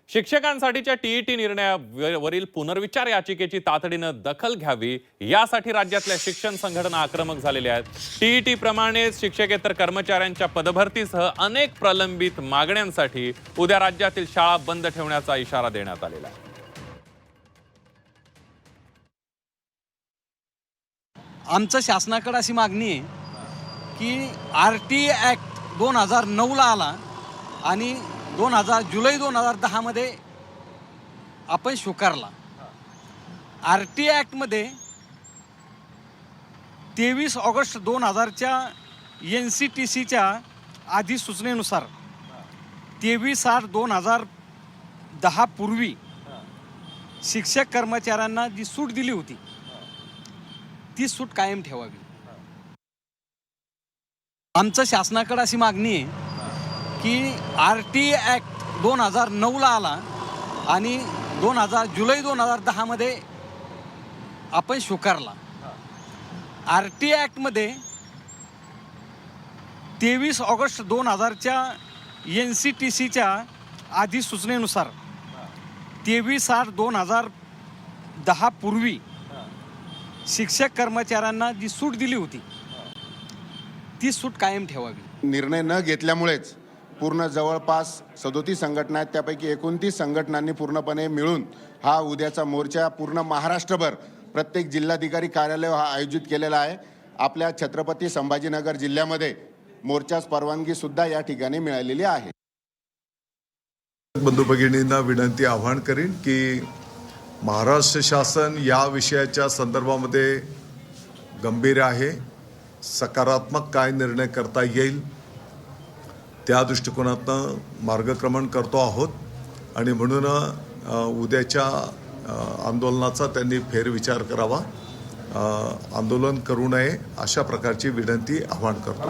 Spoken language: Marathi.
शिक्षकांसाठीच्या टीईटी निर्णयावरील पुनर्विचार याचिकेची तातडीनं दखल घ्यावी यासाठी राज्यातल्या शिक्षण संघटना आक्रमक झालेल्या आहेत। टीईटी प्रमाणेच शिक्षकेतर कर्मचाऱ्यांच्या पदभरतीसह अनेक प्रलंबित मागण्यांसाठी उद्या राज्यातील शाळा बंद ठेवण्याचा इशारा देण्यात आलेला आहे। आमचं शासनाकडे अशी मागणी आहे की आरटीए ॲक्ट 2009ला आला आणि जुलै 2010 मध्ये आपण स्वीकारला। आरटीए ॲक्टमध्ये 23 ऑगस्ट 2000च्या NCTCच्या अधिसूचनेनुसार 23/8/2010 पूर्वी शिक्षक कर्मचाऱ्यांना जी सूट दिली होती ती सूट कायम ठेवावी। आमचं शासनाकडे अशी मागणी आहे की आरटीए ॲक्ट 2009ला आला आणि जुलै 2010 मध्ये आपण स्वीकारला। आरटीए ॲक्टमध्ये 23 ऑगस्ट 2000च्या NCTCच्या अधिसूचनेनुसार 23/8/2010 पूर्वी शिक्षक कर्मचाऱ्यांना जी सूट दिली होती ती सूट कायम ठेवावी। निर्णय न घेतल्यामुळेच पूर्ण जवळपास 37 संघटना आहेत, त्यापैकी 29 संघटनांनी पूर्णपणे मिळून हा उद्याचा मोर्चा पूर्ण महाराष्ट्रभर प्रत्येक जिल्हाधिकारी कार्यालय हा आयोजित केलेला आहे। आपल्या छत्रपती संभाजीनगर जिल्ह्यामध्ये मोर्चास परवानगी सुद्धा या ठिकाणी मिळालेली आहे। बंधू भगिनींना विनंती आवाहन करीन की महाराष्ट्र शासन या विषयाच्या संदर्भामध्ये गंभीर आहे, सकारात्मक काय निर्णय करता येईल त्या दृष्टिकोनातून मार्गक्रमण करतो आहोत आणि म्हणून उद्याच्या आंदोलनाचा त्यांनी फेरविचार करावा, आंदोलन करू नये अशा प्रकारची विनंती आवाहन करतो।